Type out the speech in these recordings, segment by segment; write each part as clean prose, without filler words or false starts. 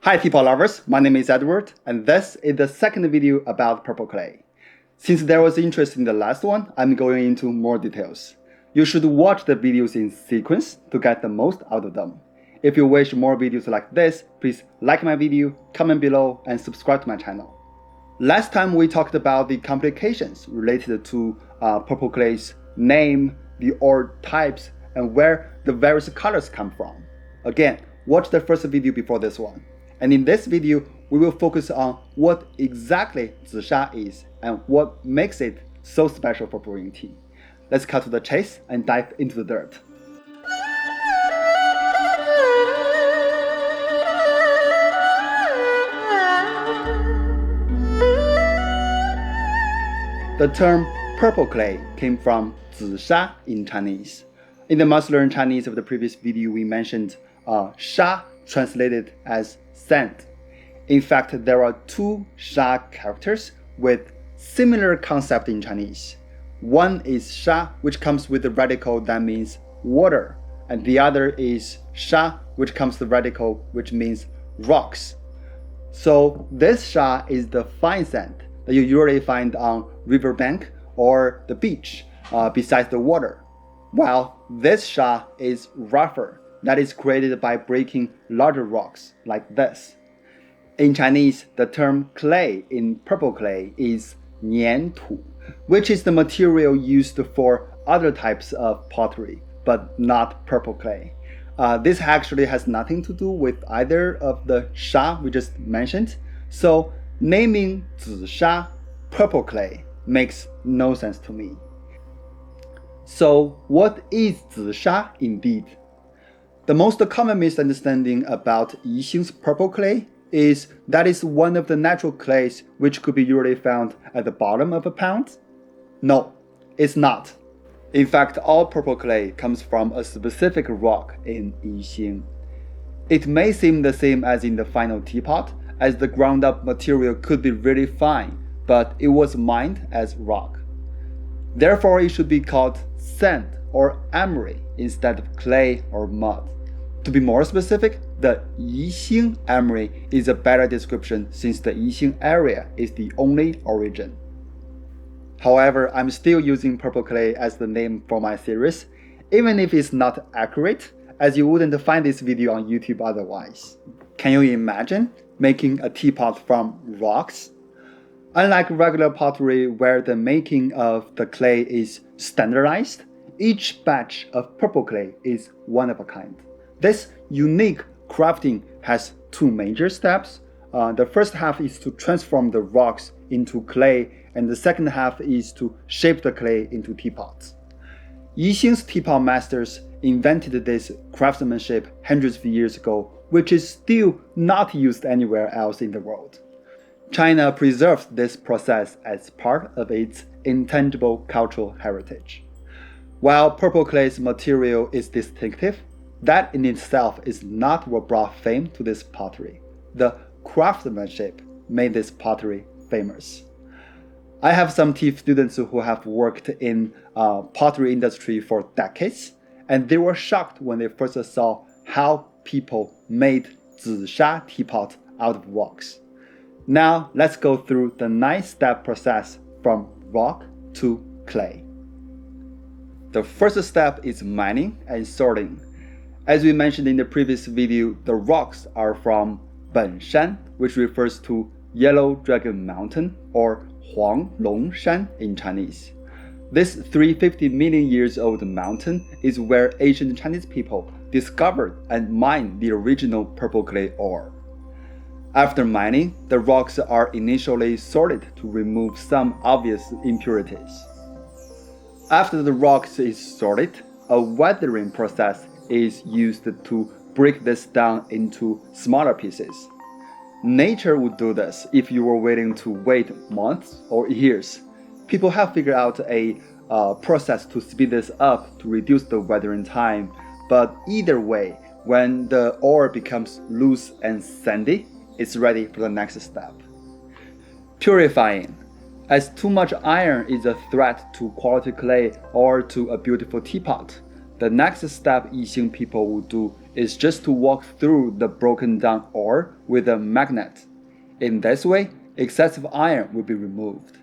Hi teapot lovers, my name is Edward, and this is the second video about purple clay. Since there was interest in the last one, I'm going into more details. You should watch the videos in sequence to get the most out of them. If you wish more videos like this, please like my video, comment below, and subscribe to my channel. Last time we talked about the complications related to purple clay's name, the ore types, and where the various colors come from. Again, watch the first video before this one. And in this video, we will focus on what exactly Zi Sha is and what makes it so special for brewing tea. Let's cut to the chase and dive into the dirt. The term purple clay came from Zi Sha in Chinese. In the must-learn Chinese of the previous video, we mentioned Sha translated as sand. In fact, there are two Sha characters with similar concept in Chinese. One is Sha, which comes with the radical that means water, and the other is Sha, which comes with the radical which means rocks. So this Sha is the fine sand that you usually find on riverbank or the beach besides the water, while this Sha is rougher, that is created by breaking larger rocks like this. In Chinese, the term clay in purple clay is nian tu, which is the material used for other types of pottery, but not purple clay. This actually has nothing to do with either of the Sha we just mentioned, so naming Zi Sha purple clay makes no sense to me. So what is Zi Sha indeed? The most common misunderstanding about Yi Xing's purple clay is that it's one of the natural clays which could be usually found at the bottom of a pond. No, it's not. In fact, all purple clay comes from a specific rock in Yi Xing. It may seem the same as in the final teapot, as the ground up material could be really fine, but it was mined as rock. Therefore, it should be called sand or emery instead of clay or mud. To be more specific, the Yi Xing emery is a better description since the Yi Xing area is the only origin. However, I'm still using purple clay as the name for my series, even if it's not accurate, as you wouldn't find this video on YouTube otherwise. Can you imagine making a teapot from rocks? Unlike regular pottery where the making of the clay is standardized, each batch of purple clay is one of a kind. This unique crafting has two major steps. The first half is to transform the rocks into clay, and the second half is to shape the clay into teapots. Yi Xing's teapot masters invented this craftsmanship hundreds of years ago, which is still not used anywhere else in the world. China preserves this process as part of its intangible cultural heritage. While purple clay's material is distinctive, that in itself is not what brought fame to this pottery. The craftsmanship made this pottery famous. I have some tea students who have worked in pottery industry for decades, and they were shocked when they first saw how people made Zi Sha teapot out of rocks. Now let's go through the 9-step process from rock to clay. The first step is mining and sorting. As we mentioned in the previous video, the rocks are from Benshan, which refers to Yellow Dragon Mountain or Huanglong Shan in Chinese. This 350 million years old mountain is where ancient Chinese people discovered and mined the original purple clay ore. After mining, the rocks are initially sorted to remove some obvious impurities. After the rocks is sorted, a weathering process is used to break this down into smaller pieces. Nature would do this if you were willing to wait months or years. People have figured out a process to speed this up to reduce the weathering time, but either way, when the ore becomes loose and sandy, it's ready for the next step. Purifying. As too much iron is a threat to quality clay or to a beautiful teapot, the next step Yi Xing people would do is just to walk through the broken down ore with a magnet. In this way, excessive iron will be removed.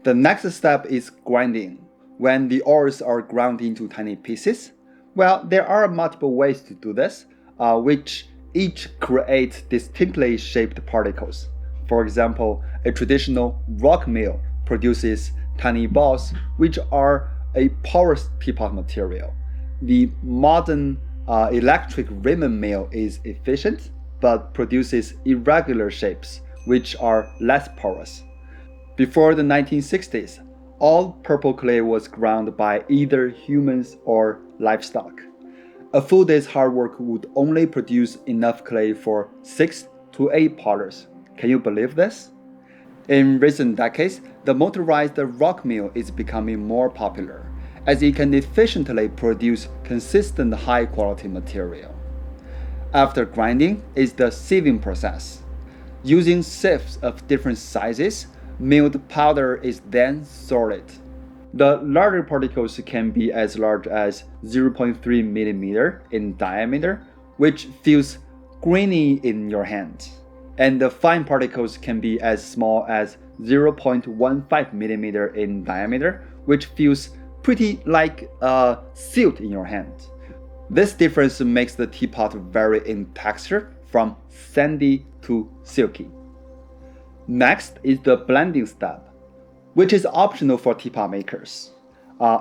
The next step is grinding. When the ores are ground into tiny pieces, well, there are multiple ways to do this, which each create distinctly shaped particles. For example, a traditional rock mill produces tiny balls, which are a porous teapot material. The modern electric Raymond mill is efficient, but produces irregular shapes, which are less porous. Before the 1960s, all purple clay was ground by either humans or livestock. A full day's hard work would only produce enough clay for 6 to 8 potters. Can you believe this? In recent decades, the motorized rock mill is becoming more popular, as it can efficiently produce consistent high-quality material. After grinding is the sieving process. Using sieves of different sizes, milled powder is then sorted. The larger particles can be as large as 0.3 mm in diameter, which feels grainy in your hand. And the fine particles can be as small as 0.15 mm in diameter, which feels pretty like silt in your hand. This difference makes the teapot vary in texture from sandy to silky. Next is the blending step, which is optional for teapot makers.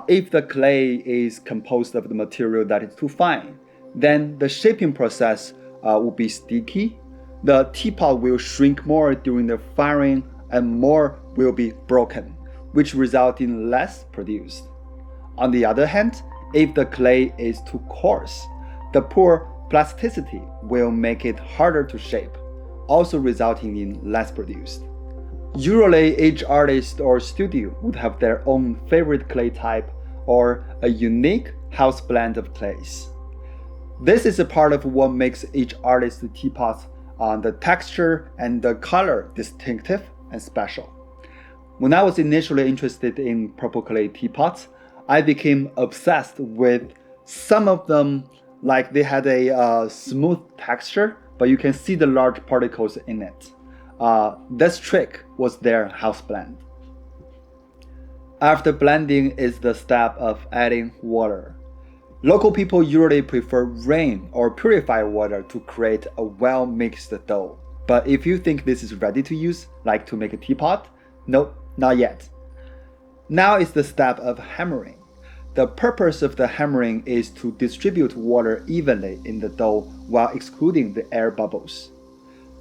If the clay is composed of the material that is too fine, then the shaping process will be sticky. The teapot will shrink more during the firing and more will be broken, which result in less produced. On the other hand, if the clay is too coarse, the poor plasticity will make it harder to shape, also resulting in less produced. Usually, each artist or studio would have their own favorite clay type or a unique house blend of clays. This is a part of what makes each artist's teapot the texture and the color distinctive and special. When I was initially interested in purple clay teapots, I became obsessed with some of them, like they had a smooth texture, but you can see the large particles in it. This trick was their house blend. After blending is the step of adding water. Local people usually prefer rain or purified water to create a well-mixed dough. But if you think this is ready to use, like to make a teapot, nope, not yet. Now is the step of hammering. The purpose of the hammering is to distribute water evenly in the dough while excluding the air bubbles.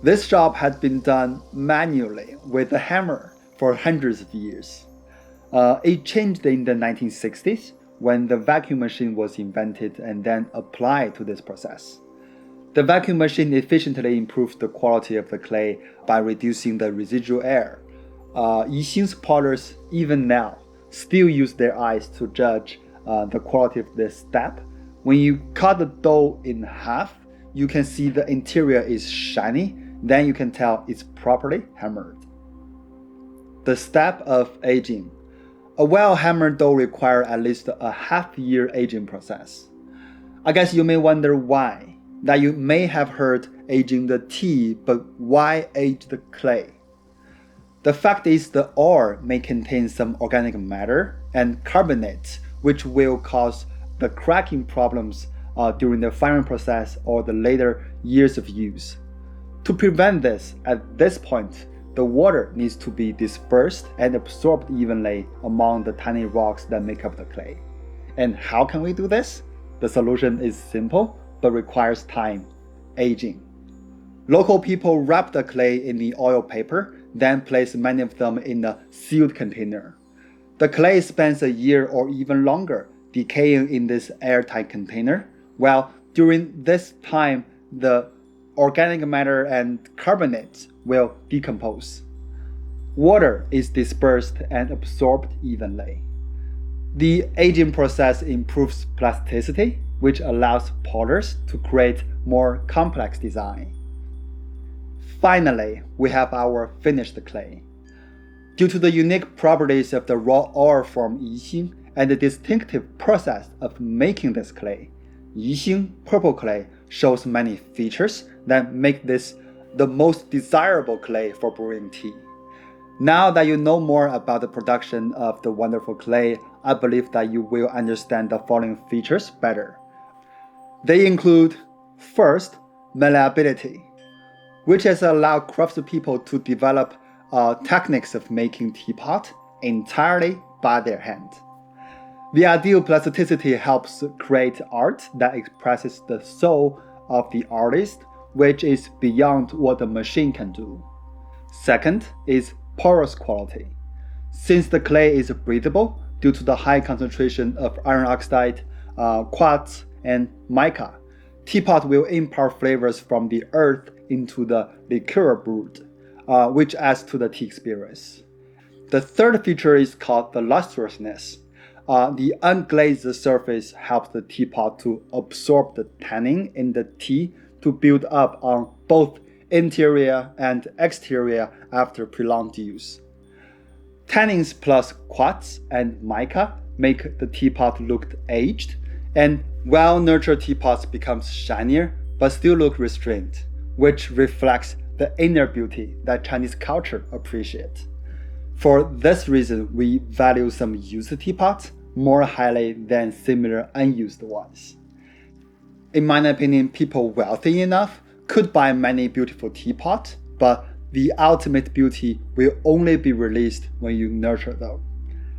This job had been done manually with a hammer for hundreds of years. It changed in the 1960s when the vacuum machine was invented and then applied to this process. The vacuum machine efficiently improved the quality of the clay by reducing the residual air. Yi Xing's potters, even now, still use their eyes to judge the quality of this step. When you cut the dough in half, you can see the interior is shiny, then you can tell it's properly hammered. The step of aging. A well-hammered dough requires at least a half-year aging process. I guess you may wonder why. That you may have heard aging the tea, but why age the clay? The fact is the ore may contain some organic matter and carbonates, which will cause the cracking problems during the firing process or the later years of use. To prevent this, at this point, the water needs to be dispersed and absorbed evenly among the tiny rocks that make up the clay. And how can we do this? The solution is simple, but requires time: aging. Local people wrap the clay in the oil paper, then place many of them in a sealed container. The clay spends a year or even longer decaying in this airtight container, while during this time, the organic matter and carbonates will decompose. Water is dispersed and absorbed evenly. The aging process improves plasticity, which allows potters to create more complex design. Finally, we have our finished clay. Due to the unique properties of the raw ore from Yi Xing and the distinctive process of making this clay, Yi Xing purple clay shows many features that make this the most desirable clay for brewing tea. Now that you know more about the production of the wonderful clay, I believe that you will understand the following features better. They include, first, malleability, which has allowed craftspeople to develop techniques of making teapot entirely by their hand. The ideal plasticity helps create art that expresses the soul of the artist, which is beyond what the machine can do. Second is porous quality. Since the clay is breathable due to the high concentration of iron oxide, quartz, and mica, teapot will impart flavors from the earth into the liqueur brewed, which adds to the tea experience. The third feature is called the lustrousness. The unglazed surface helps the teapot to absorb the tannin in the tea to build up on both interior and exterior after prolonged use. Tannins plus quartz and mica make the teapot look aged, and well-nurtured teapots becomes shinier but still look restrained, which reflects the inner beauty that Chinese culture appreciates. For this reason, we value some used teapots more highly than similar unused ones. In my opinion, people wealthy enough could buy many beautiful teapots, but the ultimate beauty will only be released when you nurture them.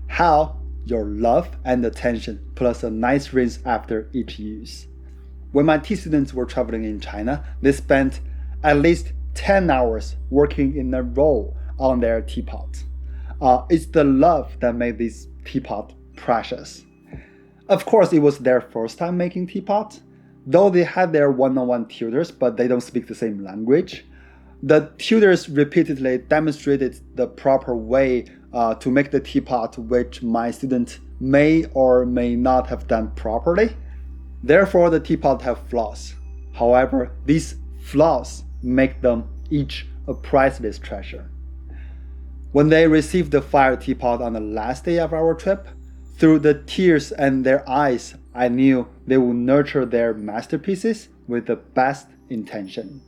How? Your love and attention plus a nice rinse after each use. When my tea students were traveling in China, they spent at least 10 hours working in a row on their teapot. It's the love that made this teapot precious. Of course, it was their first time making teapot, though they had their one-on-one tutors, but they don't speak the same language. The tutors repeatedly demonstrated the proper way to make the teapot, which my students may or may not have done properly. Therefore, the teapot have flaws. However, these flaws make them each a priceless treasure. When they received the fire teapot on the last day of our trip, through the tears in their eyes, I knew they would nurture their masterpieces with the best intention.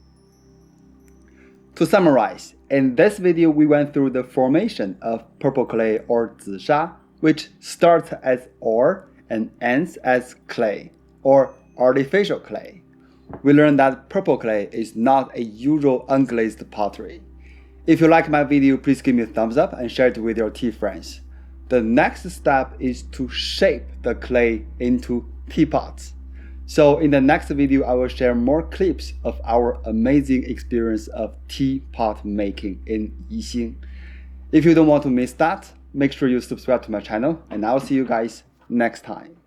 To summarize, in this video we went through the formation of purple clay or Zi Sha, which starts as ore and ends as clay or artificial clay. We learned that purple clay is not a usual unglazed pottery. If you like my video, please give me a thumbs up and share it with your tea friends. The next step is to shape the clay into teapots. So in the next video, I will share more clips of our amazing experience of teapot making in Yi Xing. If you don't want to miss that, make sure you subscribe to my channel, and I'll see you guys next time.